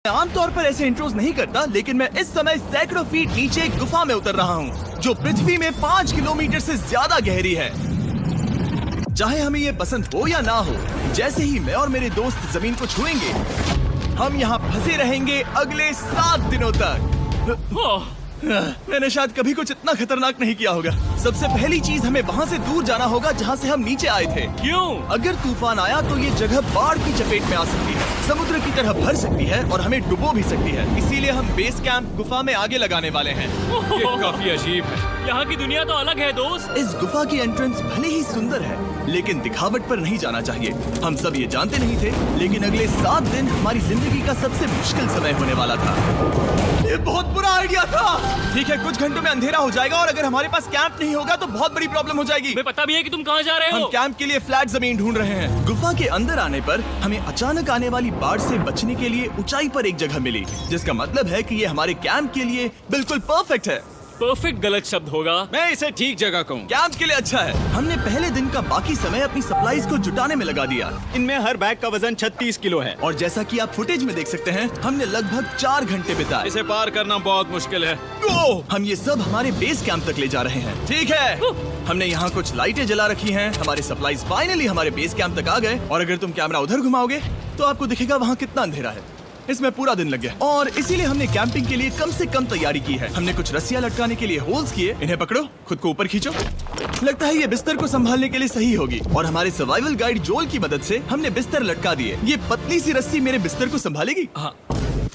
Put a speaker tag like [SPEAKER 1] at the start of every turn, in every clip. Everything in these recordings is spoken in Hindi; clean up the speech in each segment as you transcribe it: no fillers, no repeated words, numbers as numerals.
[SPEAKER 1] मैं आमतौर पर ऐसे इंट्रोज नहीं करता, लेकिन मैं इस समय सैकड़ों फीट नीचे एक गुफा में उतर रहा हूँ जो पृथ्वी में 5 किलोमीटर से ज्यादा गहरी है। चाहे हमें ये पसंद हो या ना हो, जैसे ही मैं और मेरे दोस्त जमीन को छुएंगे, हम यहाँ फंसे रहेंगे अगले 7 दिनों तक। मैंने शायद कभी कुछ इतना खतरनाक नहीं किया होगा। सबसे पहली चीज, हमें वहाँ से दूर जाना होगा जहाँ से हम नीचे आए थे।
[SPEAKER 2] क्यों?
[SPEAKER 1] अगर तूफान आया तो ये जगह बाढ़ की चपेट में आ सकती है, समुद्र की तरह भर सकती है और हमें डुबो भी सकती है। इसीलिए हम बेस कैंप गुफा में आगे लगाने वाले हैं।
[SPEAKER 2] ये काफी अजीब है। यहाँ की दुनिया तो अलग है दोस्त।
[SPEAKER 1] इस गुफा की एंट्रेंस भले ही सुंदर है, लेकिन दिखावट पर नहीं जाना चाहिए। हम सब ये जानते नहीं थे, लेकिन अगले 7 दिन हमारी जिंदगी का सबसे मुश्किल समय होने वाला था। ये बहुत बुरा आइडिया था। ठीक है, कुछ घंटों में अंधेरा हो जाएगा और अगर हमारे पास कैंप नहीं होगा तो बहुत बड़ी प्रॉब्लम हो जाएगी।
[SPEAKER 2] तुम्हें पता भी है कि तुम कहाँ जा रहे
[SPEAKER 1] हम
[SPEAKER 2] हो?
[SPEAKER 1] कैंप के लिए फ्लैट जमीन ढूंढ रहे हैं। गुफा के अंदर आने पर हमें अचानक आने वाली बाढ़ से बचने के लिए ऊंचाई पर एक जगह मिली, जिसका मतलब है कि ये हमारे कैंप के लिए बिल्कुल परफेक्ट है।
[SPEAKER 2] परफेक्ट गलत शब्द होगा।
[SPEAKER 3] मैं इसे ठीक जगह कहूँ।
[SPEAKER 1] कैंप के लिए अच्छा है। हमने पहले दिन का बाकी समय अपनी सप्लाईज को जुटाने में लगा दिया।
[SPEAKER 3] इनमें हर बैग का वजन 36 किलो है।
[SPEAKER 1] और जैसा कि आप फुटेज में देख सकते हैं, हमने लगभग 4 घंटे बिताए।
[SPEAKER 3] इसे पार करना बहुत मुश्किल है।
[SPEAKER 1] हम ये सब हमारे बेस कैंप तक ले जा रहे हैं। ठीक है, हमने यहाँ कुछ लाइटें जला रखी हैं। हमारे सप्लाईज फाइनली हमारे बेस कैंप तक आ गए। और अगर तुम कैमरा उधर घुमाओगे तो आपको दिखेगा वहाँ कितना अंधेरा है। इसमें पूरा दिन लग गया और इसीलिए हमने कैंपिंग के लिए कम से कम तैयारी की है। हमने कुछ रस्सियां लटकाने के लिए होल्स किए। इन्हें पकड़ो, खुद को ऊपर खींचो। लगता है ये बिस्तर को संभालने के लिए सही होगी। और हमारे सर्वाइवल गाइड जोल की मदद से हमने बिस्तर लटका दिए। ये पतली सी रस्सी मेरे बिस्तर को संभालेगी। हाँ।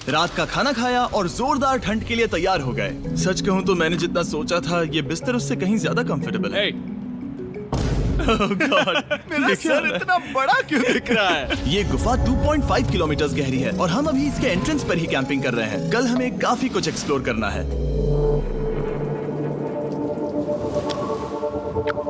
[SPEAKER 1] रात का खाना खाया और जोरदार ठंड के लिए तैयार हो गए। सच कहूँ तो मैंने जितना सोचा था, ये बिस्तर उससे कहीं ज्यादा कंफर्टेबल है। Oh God, मेरा सर इतना बड़ा क्यों दिख रहा है? ये गुफा 2.5 किलोमीटर गहरी है और हम अभी इसके एंट्रेंस पर ही कैंपिंग कर रहे हैं। कल हमें काफी कुछ एक्सप्लोर करना है।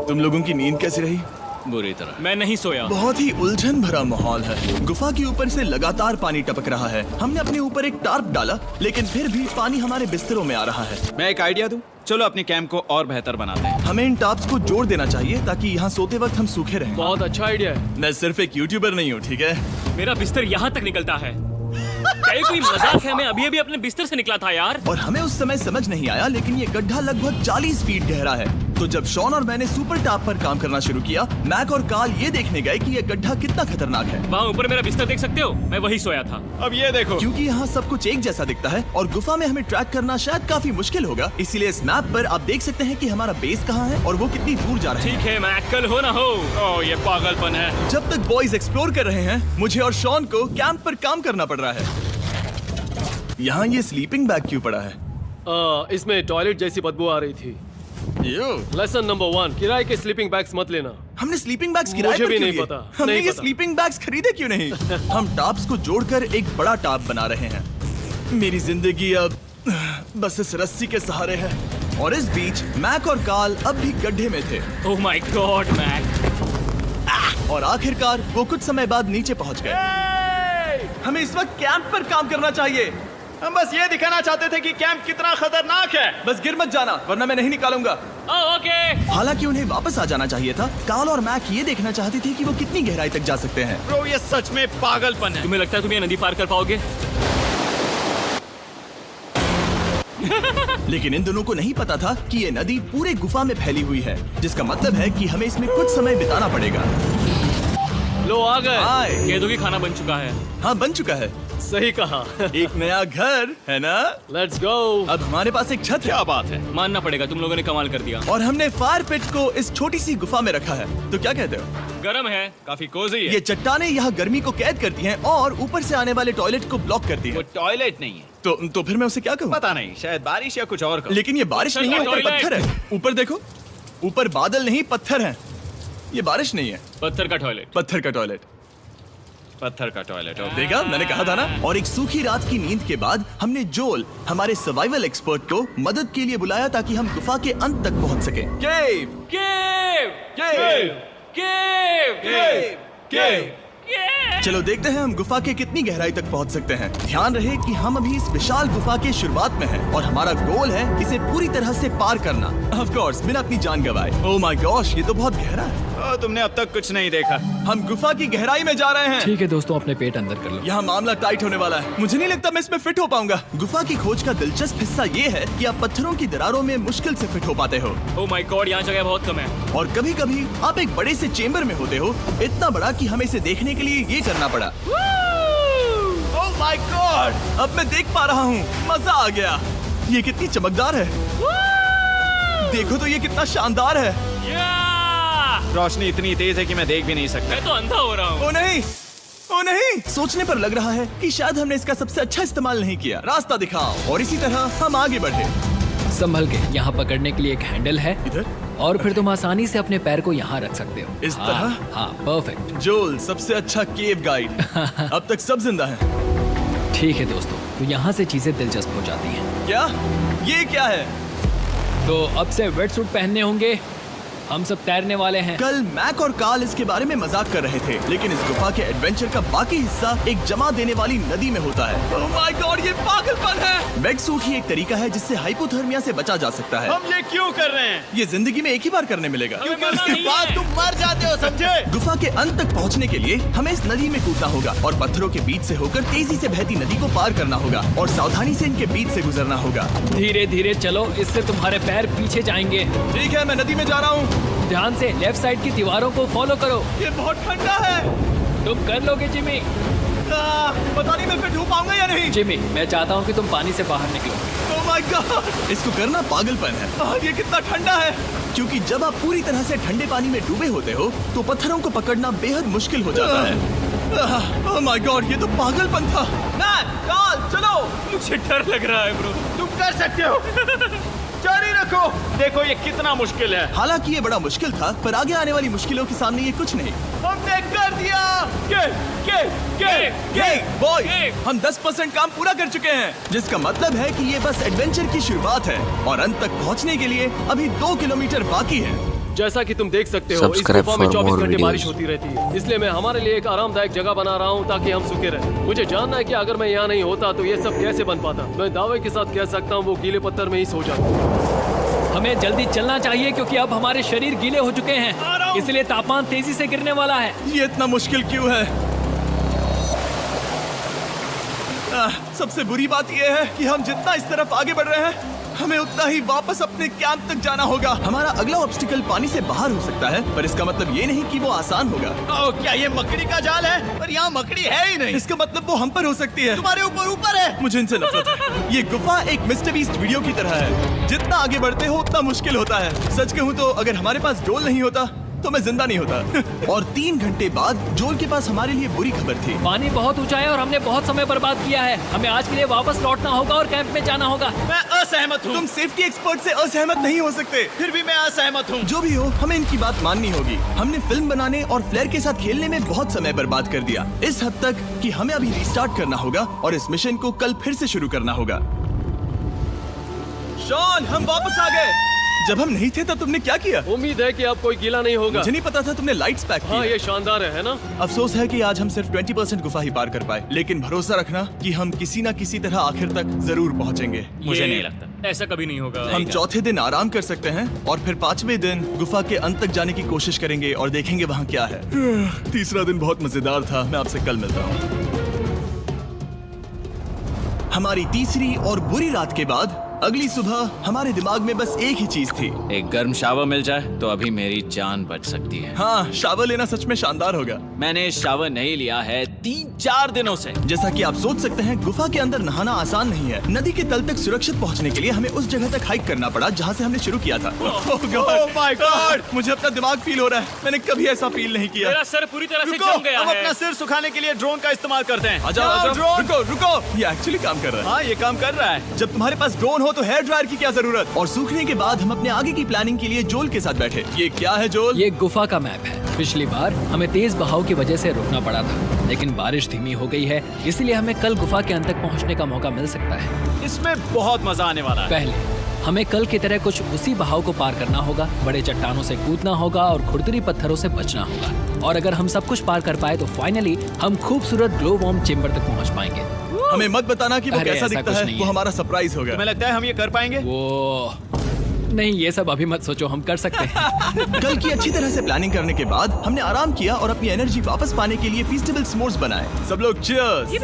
[SPEAKER 1] तुम लोगों की नींद कैसी रही?
[SPEAKER 3] बुरी तरह।
[SPEAKER 2] मैं नहीं सोया।
[SPEAKER 1] बहुत ही उलझन भरा माहौल है। गुफा के ऊपर से लगातार पानी टपक रहा है। हमने अपने ऊपर एक टार्प डाला, लेकिन फिर भी पानी हमारे बिस्तरों में आ रहा है।
[SPEAKER 3] मैं एक आइडिया दूं? चलो अपने कैंप को और बेहतर बनाते हैं।
[SPEAKER 1] हमें इन टार्प्स को जोड़ देना चाहिए ताकि यहाँ सोते वक्त हम सूखे रहें।
[SPEAKER 2] बहुत अच्छा आइडिया है।
[SPEAKER 1] मैं सिर्फ एक यूट्यूबर नहीं हूँ, ठीक है?
[SPEAKER 2] मेरा बिस्तर यहाँ तक निकलता है। क्या ये कोई मजाक है? मैं अभी अपने बिस्तर से निकला था यार।
[SPEAKER 1] और हमें उस समय समझ नहीं आया, लेकिन ये गड्ढा लगभग 40 फीट गहरा है। तो जब शॉन और मैंने सुपर टॉप पर काम करना शुरू किया, मैक और कार्ल ये देखने गए कि ये गड्ढा कितना खतरनाक है।
[SPEAKER 2] वहाँ ऊपर मेरा बिस्तर देख सकते हो? मैं वही सोया था।
[SPEAKER 3] अब ये देखो।
[SPEAKER 1] क्योंकि यहाँ सब कुछ एक जैसा दिखता है और गुफा में हमें ट्रैक करना शायद काफी मुश्किल होगा, इसीलिए इस मैप पर आप देख सकते हैं कि हमारा बेस कहाँ है और वो कितनी दूर जा रहा है।
[SPEAKER 2] ठीक है, मैं कल हो ना हो।
[SPEAKER 3] ओह, ये पागलपन है।
[SPEAKER 1] जब तक बॉयज एक्सप्लोर कर रहे हैं, मुझे और शॉन को कैंप पर काम करना पड़ रहा है। यहाँ ये स्लीपिंग बैग क्यों पड़ा है?
[SPEAKER 4] इसमें टॉयलेट जैसी बदबू आ रही थी। लेसन नंबर 1, किराए के स्लीपिंग बैग्स मत लेना।
[SPEAKER 1] हमने स्लीपिंग बैग्स किराए
[SPEAKER 4] मुझे
[SPEAKER 1] पर
[SPEAKER 4] भी
[SPEAKER 1] क्यों
[SPEAKER 4] नहीं
[SPEAKER 1] लिए?
[SPEAKER 4] पता,
[SPEAKER 1] हमने
[SPEAKER 4] नहीं
[SPEAKER 1] ये
[SPEAKER 4] पता।
[SPEAKER 1] स्लीपिंग बैग्स खरीदे क्यों नहीं? हम टॉप्स को जोड़कर एक बड़ा टॉप बना रहे हैं। मेरी जिंदगी अब बस इस रस्सी के सहारे है। और इस बीच मैक और कार्ल अब भी गड्ढे में थे।
[SPEAKER 2] Oh my god Mac.
[SPEAKER 1] और आखिरकार वो कुछ समय बाद नीचे पहुंच गए। हमें इस वक्त कैंप पर काम करना चाहिए।
[SPEAKER 3] हम बस ये दिखाना चाहते थे कि कैंप कितना खतरनाक है।
[SPEAKER 1] बस गिर मत जाना, वरना मैं नहीं निकालूंगा।
[SPEAKER 2] ओके।
[SPEAKER 1] हालांकि उन्हें वापस आ जाना चाहिए था। कार्ल और मैक ये देखना चाहते थे कि वो कितनी गहराई तक जा सकते हैं।
[SPEAKER 3] ब्रो, ये सच में पागलपन है।
[SPEAKER 2] तुम्हें लगता है तुम ये नदी पार कर पाओगे?
[SPEAKER 1] लेकिन इन दोनों को नहीं पता था कि ये नदी पूरे गुफा में फैली हुई है, जिसका मतलब है कि हमें इसमें कुछ समय बिताना पड़ेगा।
[SPEAKER 4] लो आ गए।
[SPEAKER 1] हाय।
[SPEAKER 2] कह दो कि खाना बन चुका है।
[SPEAKER 1] हाँ, बन चुका है।
[SPEAKER 4] सही कहा।
[SPEAKER 1] एक नया घर है ना?
[SPEAKER 4] Let's go.
[SPEAKER 1] अब हमारे पास एक छत है।
[SPEAKER 3] क्या बात है।
[SPEAKER 2] मानना पड़ेगा, तुम लोगों ने कमाल कर दिया।
[SPEAKER 1] और हमने फायर पिट को इस छोटी सी गुफा में रखा है। तो क्या कहते हो?
[SPEAKER 2] गरम है।
[SPEAKER 3] काफी कोजी है।
[SPEAKER 1] ये चट्टानें यहाँ गर्मी को कैद करती हैं और ऊपर से आने वाले टॉयलेट को ब्लॉक करती
[SPEAKER 3] वो
[SPEAKER 1] हैं।
[SPEAKER 3] टॉयलेट नहीं है।
[SPEAKER 1] तो फिर मैं उसे क्या कहूँ?
[SPEAKER 3] पता नहीं, शायद बारिश या कुछ और।
[SPEAKER 1] लेकिन ये बारिश नहीं है, ऊपर
[SPEAKER 2] टॉयलेट।
[SPEAKER 1] पत्थर है। ऊपर देखो, ऊपर बादल नहीं पत्थर है। ये बारिश नहीं है,
[SPEAKER 2] पत्थर का टॉयलेट।
[SPEAKER 1] पत्थर का टॉयलेट।
[SPEAKER 3] पत्थर का टॉयलेट।
[SPEAKER 1] देखा, मैंने कहा था ना। और एक सूखी रात की नींद के बाद हमने जोल, हमारे सर्वाइवल एक्सपर्ट को मदद के लिए बुलाया ताकि हम गुफा के अंत तक पहुंच सके। केव,
[SPEAKER 2] केव,
[SPEAKER 1] केव,
[SPEAKER 2] केव,
[SPEAKER 1] केव, केव।
[SPEAKER 2] केव।
[SPEAKER 1] चलो देखते हैं हम गुफा के कितनी गहराई तक पहुंच सकते हैं। ध्यान रहे कि हम अभी इस विशाल गुफा के शुरुआत में हैं और हमारा गोल है इसे पूरी तरह से पार करना। ऑफ कोर्स, बिना अपनी जान गंवाए। ओह माय गॉश, ये तो बहुत गहरा है।
[SPEAKER 3] तुमने अब तक कुछ नहीं देखा।
[SPEAKER 1] हम गुफा की गहराई में जा रहे हैं।
[SPEAKER 5] ठीक है दोस्तों, अपने पेट अंदर कर लो।
[SPEAKER 1] यहाँ मामला टाइट होने वाला है। मुझे नहीं लगता मैं इसमें फिट हो पाऊंगा। गुफा की खोज का दिलचस्प हिस्सा ये है कि आप पत्थरों की दरारों में मुश्किल से फिट हो पाते हो,
[SPEAKER 2] ओह माय गॉड, यहाँ जगह बहुत कम है।
[SPEAKER 1] और कभी कभी आप एक बड़े से चेम्बर में होते हो, इतना बड़ा कि हमें इसे देखने के लिए ये करना पड़ा। ओह माय गॉड, अब मैं देख पा रहा हूँ। मजा आ गया। ये कितनी चमकदार है। देखो तो ये कितना शानदार है।
[SPEAKER 3] रोशनी इतनी तेज है कि मैं देख भी नहीं सकता।
[SPEAKER 2] मैं तो अंधा हो रहा हूँ।
[SPEAKER 1] ओ नहीं, ओ नहीं, सोचने पर लग रहा है कि शायद हमने इसका सबसे अच्छा इस्तेमाल नहीं किया। रास्ता दिखाओ। और इसी तरह हम आगे बढ़े।
[SPEAKER 5] संभल के, यहाँ पकड़ने के लिए एक हैंडल है
[SPEAKER 1] इधर
[SPEAKER 5] और फिर तुम आसानी से अपने पैर को यहाँ रख सकते हो।
[SPEAKER 1] इस
[SPEAKER 5] हाँ,
[SPEAKER 1] तरह?
[SPEAKER 5] हाँ, परफेक्ट।
[SPEAKER 1] जोल सबसे अच्छा केव गाइड। अब तक सब जिंदा हैं।
[SPEAKER 5] ठीक है दोस्तों, तो यहाँ से चीजें दिलचस्प हो जाती हैं।
[SPEAKER 1] क्या? ये क्या है?
[SPEAKER 5] तो अब से वेट सूट पहनने होंगे। हम सब तैरने वाले हैं।
[SPEAKER 1] कल मैक और कार्ल इसके बारे में मजाक कर रहे थे, लेकिन इस गुफा के एडवेंचर का बाकी हिस्सा एक जमा देने वाली नदी में होता है। ओह माय गॉड, ये पागलपन है। वेट सूट ही एक तरीका है जिससे हाइपोथर्मिया से बचा जा सकता है।
[SPEAKER 3] हम ये क्यों कर रहे हैं?
[SPEAKER 1] ये जिंदगी में एक ही बार करने मिलेगा।
[SPEAKER 2] क्योंकि उसके बाद
[SPEAKER 3] तुम मर जाते हो, समझे?
[SPEAKER 1] गुफा के अंत तक पहुंचने के लिए हमें इस नदी में कूदना होगा और पत्थरों के बीच से होकर तेजी से बहती नदी को पार करना होगा और सावधानी से इनके बीच से गुजरना होगा।
[SPEAKER 5] धीरे धीरे चलो, इससे तुम्हारे पैर पीछे जाएंगे।
[SPEAKER 1] ठीक है, मैं नदी में जा रहा हूँ।
[SPEAKER 5] ध्यान से लेफ्ट साइड की दीवारों को फॉलो करो।
[SPEAKER 1] ये बहुत ठंडा है।
[SPEAKER 5] तुम कर लोगे जिमी।
[SPEAKER 1] पता नहीं मैं फिट हो पाऊंगा या नहीं।
[SPEAKER 5] जिमी, मैं चाहता हूँ कि तुम पानी से बाहर निकलो।
[SPEAKER 1] ओह माय गॉड, इसको करना पागलपन है। ये कितना ठंडा है। क्योंकि जब आप पूरी तरह से ठंडे पानी में डूबे होते हो तो पत्थरों को पकड़ना बेहद मुश्किल हो जाता है। ओह माय गॉड, ये तो पागलपन था। कार्ल, चलो।
[SPEAKER 2] मुझे डर लग रहा है ब्रो।
[SPEAKER 3] तुम कर सकते हो। जारी रखो। देखो ये कितना मुश्किल है।
[SPEAKER 1] हालांकि ये बड़ा मुश्किल था, पर आगे आने वाली मुश्किलों के सामने ये कुछ नहीं।
[SPEAKER 3] हमने कर दिया।
[SPEAKER 1] बॉय, हम 10% काम पूरा कर चुके हैं, जिसका मतलब है कि ये बस एडवेंचर की शुरुआत है और अंत तक पहुंचने के लिए अभी 2 किलोमीटर बाकी है।
[SPEAKER 4] जैसा कि तुम देख सकते हो, इस
[SPEAKER 6] Subscribe
[SPEAKER 4] गुफा में
[SPEAKER 6] for
[SPEAKER 4] 24
[SPEAKER 6] more
[SPEAKER 4] घंटे बारिश
[SPEAKER 6] videos.
[SPEAKER 4] होती रहती है। इसलिए मैं हमारे लिए एक आरामदायक जगह बना रहा हूँ ताकि हम सूखे रहें। मुझे जानना है कि अगर मैं यहाँ नहीं होता तो ये सब कैसे बन पाता। मैं दावे के साथ कह सकता हूँ वो गीले पत्थर में ही सो जाता।
[SPEAKER 5] हमें जल्दी चलना चाहिए क्योंकि अब हमारे शरीर गीले हो चुके हैं, इसलिए तापमान तेजी से गिरने वाला है।
[SPEAKER 1] ये इतना मुश्किल क्यों है? सबसे बुरी बात यह है कि हम जितना इस तरफ आगे बढ़ रहे हैं, हमें उतना ही वापस अपने कैंप तक जाना होगा। हमारा अगला ऑब्स्टिकल पानी से बाहर हो सकता है, पर इसका मतलब ये नहीं कि वो आसान होगा।
[SPEAKER 3] ओह, क्या ये मकड़ी का जाल है? पर यहाँ मकड़ी है ही नहीं।
[SPEAKER 1] इसका मतलब वो हम पर हो सकती है।
[SPEAKER 3] तुम्हारे ऊपर है।
[SPEAKER 1] मुझे इनसे नफरत है। ये गुफा एक मिस्टर बीस्ट वीडियो की तरह है। जितना आगे बढ़ते हो उतना मुश्किल होता है। सच कहूँ तो अगर हमारे पास जोल नहीं होता तो मैं जिंदा नहीं होता। और 3 घंटे बाद जोल के पास हमारे लिए बुरी खबर थी।
[SPEAKER 5] पानी बहुत ऊंचा है और हमने बहुत समय बर्बाद किया है। हमें आज के लिए वापस लौटना होगा और कैंप में जाना होगा।
[SPEAKER 3] मैं असहमत हूँ।
[SPEAKER 1] तुम सेफ्टी एक्सपर्ट से असहमत नहीं हो सकते।
[SPEAKER 3] फिर भी मैं असहमत हूँ।
[SPEAKER 1] जो भी हो, हमें इनकी बात माननी होगी। हमने फिल्म बनाने और फ्लेयर के साथ खेलने में बहुत समय बर्बाद कर दिया, इस हद तक कि हमें अभी रिस्टार्ट करना होगा और इस मिशन को कल फिर से शुरू करना होगा। शॉन, हम वापस आ गए। जब हम नहीं थे तब तुमने क्या किया?
[SPEAKER 4] उम्मीद है कि अब कोई गीला नहीं होगा।
[SPEAKER 1] मुझे नहीं पता था तुमने लाइट्स पैक
[SPEAKER 4] हाँ,
[SPEAKER 1] की।
[SPEAKER 4] ये शानदार है ना?
[SPEAKER 1] अफसोस है कि आज हम सिर्फ 20% गुफा ही पार कर पाए, लेकिन भरोसा रखना कि हम किसी न किसी तरह आखिर तक जरूर पहुंचेंगे।
[SPEAKER 2] मुझे नहीं लगता ऐसा कभी नहीं होगा।
[SPEAKER 1] हम चौथे दिन आराम कर सकते हैं और फिर 5वें दिन गुफा के अंत तक जाने की कोशिश करेंगे और देखेंगे वहाँ क्या है। तीसरा दिन बहुत मजेदार था। मैं आपसे कल मिलता हूँ। हमारी तीसरी और बुरी रात के बाद अगली सुबह हमारे दिमाग में बस एक ही चीज थी।
[SPEAKER 7] एक गर्म शावर मिल जाए तो अभी मेरी जान बच सकती है।
[SPEAKER 1] हाँ, शावर लेना सच में शानदार होगा।
[SPEAKER 7] मैंने शावर नहीं लिया है 3-4 दिनों से।
[SPEAKER 1] जैसा कि आप सोच सकते हैं, गुफा के अंदर नहाना आसान नहीं है। नदी के तल तक सुरक्षित पहुंचने के लिए हमें उस जगह तक हाइक करना पड़ा जहां से हमने शुरू किया था।
[SPEAKER 3] Oh my God!
[SPEAKER 1] मुझे अपना दिमाग फील हो रहा है। मैंने कभी ऐसा फील नहीं किया।
[SPEAKER 2] मेरा सर पूरी तरह से
[SPEAKER 3] रुको,
[SPEAKER 2] जम गया
[SPEAKER 3] हम
[SPEAKER 2] है।
[SPEAKER 3] अपना सिर सुखाने के लिए ड्रोन का इस्तेमाल करते हैं।
[SPEAKER 1] आजाओ,
[SPEAKER 3] ड्रोन।
[SPEAKER 1] रुको रुको, ये एक्चुअली काम कर रहा है।
[SPEAKER 3] हाँ, ये काम कर रहा है।
[SPEAKER 1] जब तुम्हारे पास ड्रोन हो तो हेयर ड्रायर की क्या जरूरत। और सूखने के बाद हम अपने आगे की प्लानिंग के लिए जोल के साथ बैठे। ये क्या है जोल?
[SPEAKER 5] ये गुफा का मैप है। पिछली बार हमें तेज बहाव की वजह से रुकना पड़ा था, लेकिन बारिश धीमी हो गई है, इसलिए हमें कल गुफा के अंत तक पहुंचने का मौका मिल सकता है।
[SPEAKER 3] इसमें बहुत मजा आने वाला है।
[SPEAKER 5] पहले हमें कल की तरह कुछ उसी बहाव को पार करना होगा, बड़े चट्टानों से कूदना होगा और खुरदुरी पत्थरों से बचना होगा। और अगर हम सब कुछ पार कर पाए तो फाइनली हम खूबसूरत ग्लो वार्म चेम्बर तक पहुंच पाएंगे।
[SPEAKER 1] हमें मत बताना कि वो
[SPEAKER 5] अरे,
[SPEAKER 1] कैसा
[SPEAKER 5] ऐसा
[SPEAKER 1] दिखता
[SPEAKER 5] कुछ
[SPEAKER 1] है।
[SPEAKER 5] नहीं
[SPEAKER 1] वो
[SPEAKER 5] है।
[SPEAKER 1] हमारा सरप्राइज होगा।
[SPEAKER 3] तुम्हें लगता है हम ये कर पाएंगे?
[SPEAKER 5] वो नहीं, ये सब अभी मत सोचो, हम कर सकते हैं।
[SPEAKER 1] कल की अच्छी तरह से प्लानिंग करने के बाद हमने आराम किया और अपनी एनर्जी वापस पाने के लिए फीस्टेबल s'mores बनाए। सब लोग cheers!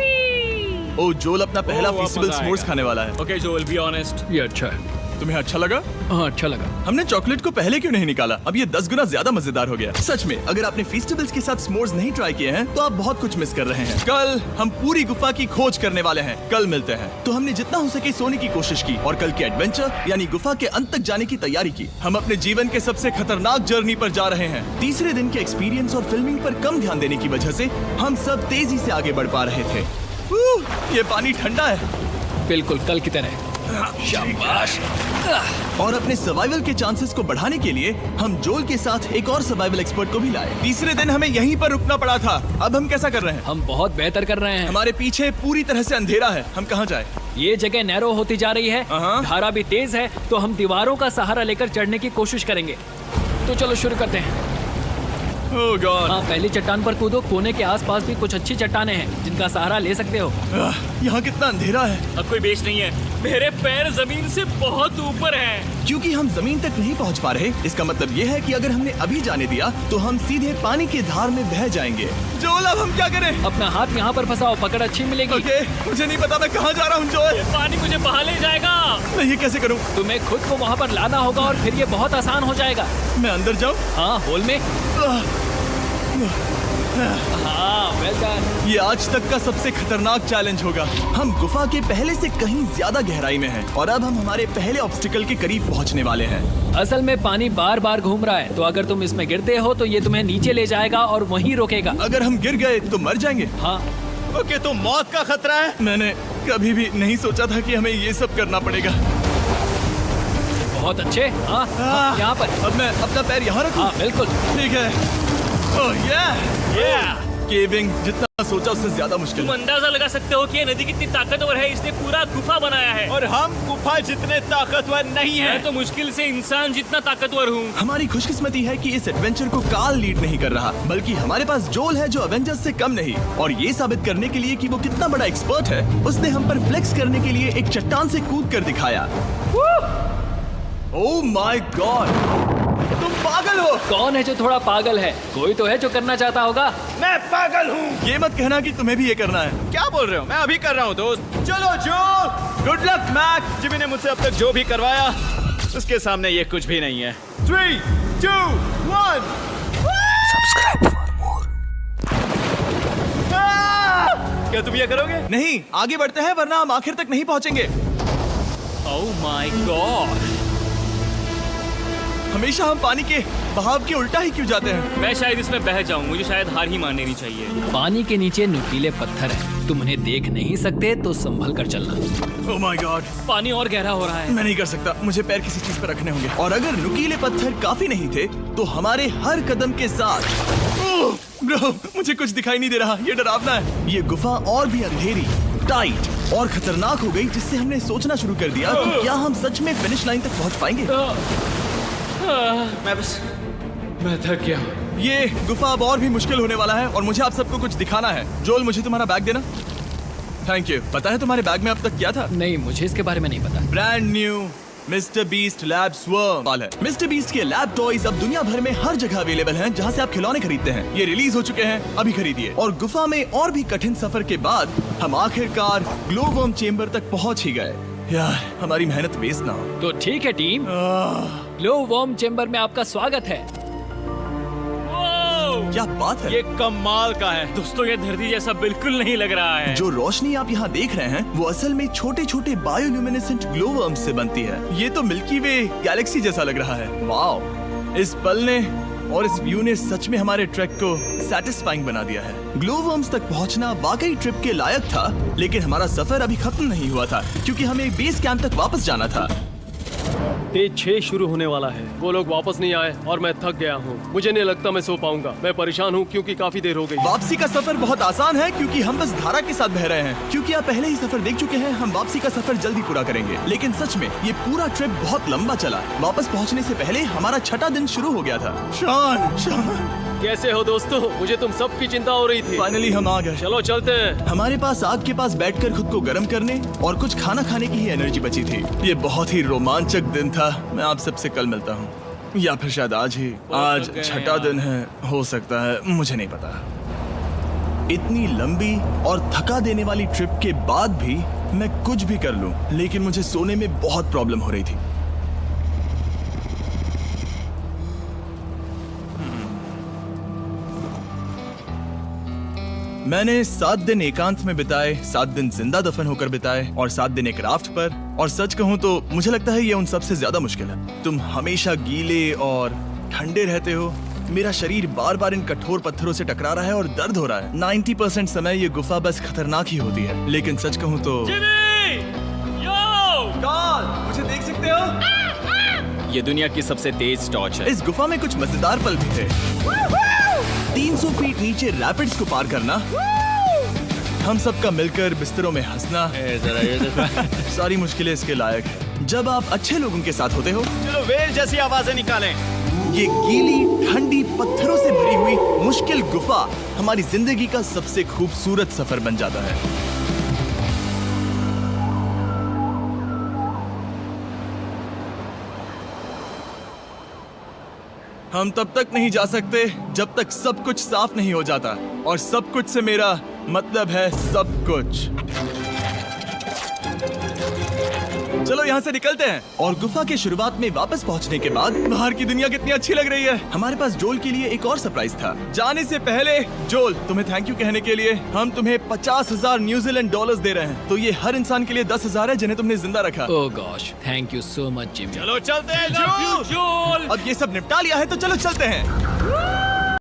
[SPEAKER 1] ओ जोल अपना पहला
[SPEAKER 2] वाह,
[SPEAKER 1] फीस्टेबल
[SPEAKER 2] मजा
[SPEAKER 1] s'mores
[SPEAKER 2] आएगा।
[SPEAKER 1] खाने वाला है।
[SPEAKER 2] ओके जोल, बी ऑनेस्ट।
[SPEAKER 5] ये अच्छा है।
[SPEAKER 1] तुम्हें अच्छा लगा?
[SPEAKER 5] हाँ, अच्छा लगा।
[SPEAKER 1] हमने चॉकलेट को पहले क्यों नहीं निकाला? अब ये 10 गुना ज्यादा मजेदार हो गया। सच में, अगर आपने फीस्टेबल्स के साथ s'mores नहीं ट्राई किए हैं तो आप बहुत कुछ मिस कर रहे हैं। कल हम पूरी गुफा की खोज करने वाले हैं। कल मिलते हैं। तो हमने जितना हो सके सोने की कोशिश की और कल के एडवेंचर यानी गुफा के अंत तक जाने की तैयारी की। हम अपने जीवन के सबसे खतरनाक जर्नी पर जा रहे हैं। तीसरे दिन के एक्सपीरियंस और फिल्मिंग पर कम ध्यान देने की वजह से हम सब तेजी से आगे बढ़ पा रहे थे। ये पानी ठंडा है।
[SPEAKER 5] बिल्कुल कल की तरह। शाबाश।
[SPEAKER 1] और अपने सर्वाइवल के चांसेस को बढ़ाने के लिए हम जोल के साथ एक और सर्वाइवल एक्सपर्ट को भी लाए। तीसरे दिन हमें यहीं पर रुकना पड़ा था। अब हम कैसा कर रहे हैं?
[SPEAKER 5] हम बहुत बेहतर कर रहे हैं।
[SPEAKER 1] हमारे पीछे पूरी तरह से अंधेरा है। हम कहाँ जाए?
[SPEAKER 5] ये जगह नैरो होती जा रही है,
[SPEAKER 1] हाँ।
[SPEAKER 5] धारा भी तेज है, तो हम दीवारों का सहारा लेकर चढ़ने की कोशिश करेंगे। तो चलो शुरू करते हैं।
[SPEAKER 1] ओह गॉड।
[SPEAKER 5] हाँ, पहली चट्टान पर कूदो। कोने के आसपास भी कुछ अच्छी चट्टानें हैं जिनका सहारा ले सकते हो।
[SPEAKER 1] यहाँ कितना अंधेरा है।
[SPEAKER 2] अब कोई बेस नहीं है। मेरे पैर जमीन से बहुत ऊपर हैं।
[SPEAKER 1] क्योंकि हम जमीन तक नहीं पहुँच पा रहे, इसका मतलब ये है कि अगर हमने अभी जाने दिया तो हम सीधे पानी की धार में बह जाएंगे। जोल, अब हम क्या करें?
[SPEAKER 5] अपना हाथ यहाँ पर फंसाओ, पकड़ अच्छी मिलेगी।
[SPEAKER 1] ओके, मुझे नहीं पता मैं कहाँ जा रहा हूँ जोल।
[SPEAKER 2] पानी मुझे बहा ले जाएगा।
[SPEAKER 1] मैं ये कैसे करूँ?
[SPEAKER 5] तुम्हें खुद को वहाँ पर लाना होगा और फिर ये बहुत आसान हो जाएगा।
[SPEAKER 1] मैं अंदर जाऊँ?
[SPEAKER 5] हाँ, होल में। हाँ, वेल डन।
[SPEAKER 1] ये आज तक का सबसे खतरनाक चैलेंज होगा। हम गुफा के पहले से कहीं ज्यादा गहराई में हैं और अब हम हमारे पहले ऑब्स्टिकल के करीब पहुंचने वाले हैं।
[SPEAKER 5] असल में पानी बार बार घूम रहा है, तो अगर तुम इसमें गिरते हो तो ये तुम्हें नीचे ले जाएगा और वहीं रोकेगा।
[SPEAKER 1] अगर हम गिर गए तो मर जाएंगे।
[SPEAKER 5] हाँ,
[SPEAKER 3] ओके, तो मौत का खतरा है।
[SPEAKER 1] मैंने कभी भी नहीं सोचा था कि हमें ये सब करना पड़ेगा।
[SPEAKER 5] बहुत अच्छे। हाँ, हाँ, यहाँ पर।
[SPEAKER 1] अब मैं अपना पैर यहाँ रखूं?
[SPEAKER 5] हाँ, बिल्कुल।
[SPEAKER 1] ठीक है। ओह yeah! केविंग जितना सोचा उससे ज्यादा मुश्किल
[SPEAKER 2] तुम
[SPEAKER 1] है।
[SPEAKER 2] अंदाजा लगा सकते हो कि ये नदी कितनी ताकतवर है। इसने पूरा गुफा बनाया है।
[SPEAKER 3] और हम गुफा जितने ताकतवर नहीं
[SPEAKER 2] मैं
[SPEAKER 3] हैं।
[SPEAKER 2] तो मुश्किल से इंसान जितना ताकतवर हूँ।
[SPEAKER 1] हमारी खुशकिस्मती है कि इस एडवेंचर को काल लीड नहीं कर रहा, बल्कि हमारे पास जोल है जो अवेंजर्स से कम नहीं। और ये साबित करने के लिए कि वो कितना बड़ा एक्सपर्ट है, उसने हम पर फ्लेक्स करने के लिए एक चट्टान से कूद कर दिखाया। ओह माय गॉड, तुम पागल हो।
[SPEAKER 5] कौन है जो थोड़ा पागल है? कोई तो है जो करना चाहता होगा।
[SPEAKER 3] मैं पागल हूँ।
[SPEAKER 1] ये मत कहना कि तुम्हें भी ये करना है।
[SPEAKER 3] क्या बोल रहे हो? मैं अभी कर रहा हूँ दोस्त। चलो जो, गुड लक मैक। जिमी ने मुझसे अब तक जो भी करवाया उसके सामने ये कुछ भी नहीं है। 3, 2, 1। क्या तुम ये करोगे?
[SPEAKER 1] नहीं, आगे बढ़ते हैं वरना हम आखिर तक नहीं पहुंचेंगे।
[SPEAKER 2] ओह माय गॉड।
[SPEAKER 1] हमेशा हम पानी के बहाव के उल्टा ही क्यों जाते हैं?
[SPEAKER 2] मैं शायद इसमें बह जाऊं। मुझे शायद हार ही मान लेनी चाहिए।
[SPEAKER 5] पानी के नीचे नुकीले पत्थर हैं। तुम उन्हें देख नहीं सकते तो संभल कर चलना।
[SPEAKER 1] ओह माय गॉड,
[SPEAKER 2] पानी और गहरा हो रहा है।
[SPEAKER 1] मैं नहीं कर सकता। मुझे पैर किसी चीज पर रखने होंगे। और अगर नुकीले पत्थर काफी नहीं थे तो हमारे हर कदम के साथ ब्रो, मुझे कुछ दिखाई नहीं दे रहा। ये डरावना है। ये गुफा और भी अंधेरी, टाइट और खतरनाक हो गई, जिससे हमने सोचना शुरू कर दिया कि क्या हम सच में फिनिश लाइन तक पहुंच पाएंगे।
[SPEAKER 3] मैं थक गया।
[SPEAKER 1] ये गुफा अब और भी मुश्किल होने वाला है और मुझे आप सबको कुछ दिखाना है। जोल, मुझे तुम्हारा बैग देना। Thank you. पता है तुम्हारे बैग में अब तक क्या था?
[SPEAKER 5] नहीं, मुझे इसके बारे में नहीं पता।
[SPEAKER 1] Brand new mister beast lab swarm है। मिस्टर बीस्ट के लैब टॉयज अब दुनिया भर में हर जगह अवेलेबल हैं जहां से आप खिलौने खरीदते हैं। ये रिलीज हो चुके हैं, अभी खरीदिए। और गुफा में और भी कठिन सफर के बाद हम आखिरकार ग्लो वर्म चेम्बर तक पहुंच ही गए। यार, हमारी मेहनत वेस्ट ना हो।
[SPEAKER 5] तो ठीक है टीम, ग्लो वर्म चेम्बर में आपका स्वागत है।
[SPEAKER 2] ओह!
[SPEAKER 1] क्या बात है।
[SPEAKER 3] ये कमाल का है।
[SPEAKER 2] दोस्तों, ये धरती जैसा बिल्कुल नहीं लग रहा है।
[SPEAKER 1] जो रोशनी आप यहाँ देख रहे हैं वो असल में छोटे छोटे बायोल्यूमिनेसेंट ग्लो वर्म्स से बनती है। ये तो मिल्की वे गैलेक्सी जैसा लग रहा है। वाओ, इस पल ने और इस व्यू ने सच में हमारे ट्रैक को सैटिस्फाइंग बना दिया है। ग्लो वर्म्स तक पहुंचना वाकई ट्रिप के लायक था, लेकिन हमारा सफर अभी खत्म नहीं हुआ था क्योंकि हमें बेस कैंप तक वापस जाना था।
[SPEAKER 4] डे 6 शुरू होने वाला है। वो लोग वापस नहीं आए और मैं थक गया हूँ। मुझे नहीं लगता मैं सो पाऊंगा। मैं परेशान हूँ क्योंकि काफी देर हो गई।
[SPEAKER 1] वापसी का सफर बहुत आसान है क्योंकि हम बस धारा के साथ बह रहे हैं। क्योंकि आप पहले ही सफर देख चुके हैं, हम वापसी का सफर जल्दी पूरा करेंगे। लेकिन सच में ये पूरा ट्रिप बहुत लंबा चला। वापस पहुंचने से पहले हमारा छठा दिन शुरू हो गया था। शान,
[SPEAKER 4] कैसे हो दोस्तों? मुझे तुम सबकी चिंता हो रही थी।
[SPEAKER 1] फाइनली हम आ गए।
[SPEAKER 4] चलो चलते हैं।
[SPEAKER 1] हमारे पास आग के पास बैठकर खुद को गर्म करने और कुछ खाना खाने की ही एनर्जी बची थी। ये बहुत ही रोमांचक दिन था। मैं आप सबसे कल मिलता हूँ, या फिर शायद आज ही। आज
[SPEAKER 2] गए
[SPEAKER 1] छठा
[SPEAKER 2] यार।
[SPEAKER 1] दिन है, हो सकता है, मुझे नहीं पता। इतनी लंबी और थका देने वाली ट्रिप के बाद भी मैं कुछ भी कर लूं, लेकिन मुझे सोने में बहुत प्रॉब्लम हो रही थी। मैंने 7 दिन एकांत में बिताए, 7 दिन जिंदा दफन होकर बिताए और 7 दिन एक राफ्ट पर। और सच कहूं तो मुझे लगता है ये उन सबसे ज्यादा मुश्किल है। तुम हमेशा गीले और ठंडे रहते हो। मेरा शरीर बार बार इन कठोर पत्थरों से टकरा रहा है और दर्द हो रहा है। 90% समय ये गुफा बस खतरनाक ही होती है, लेकिन सच कहूं तो कॉल, मुझे देख सकते हो?
[SPEAKER 3] ये दुनिया की सबसे तेज टॉर्च है।
[SPEAKER 1] इस गुफा में कुछ मजेदार पल भी थे। 300 फीट नीचे रैपिड्स को पार करना, हम सबका मिलकर बिस्तरों में हंसना, सारी मुश्किलें इसके लायक है जब आप अच्छे लोगों के साथ होते हो।
[SPEAKER 3] चलो वेल जैसी आवाजें निकालें।
[SPEAKER 1] ये गीली ठंडी पत्थरों से भरी हुई मुश्किल गुफा हमारी जिंदगी का सबसे खूबसूरत सफर बन जाता है। हम तब तक नहीं जा सकते जब तक सब कुछ साफ नहीं हो जाता, और सब कुछ से मेरा मतलब है सब कुछ। चलो यहाँ से निकलते हैं। और गुफा के शुरुआत में वापस पहुँचने के बाद बाहर की दुनिया कितनी अच्छी लग रही है। हमारे पास जोल के लिए एक और सरप्राइज था। जाने से पहले जोल, तुम्हें थैंक यू कहने के लिए हम तुम्हें 50,000 न्यूजीलैंड डॉलर्स दे रहे हैं। तो ये हर इंसान के लिए 10,000 है जिन्हें तुमने जिंदा रखा।
[SPEAKER 5] Oh gosh, thank you so much Jimmy.
[SPEAKER 3] चलो चलते हैं
[SPEAKER 2] Love you,
[SPEAKER 3] जोल।
[SPEAKER 2] Joel!
[SPEAKER 1] अब ये सब निपटा लिया है तो चलो चलते हैं।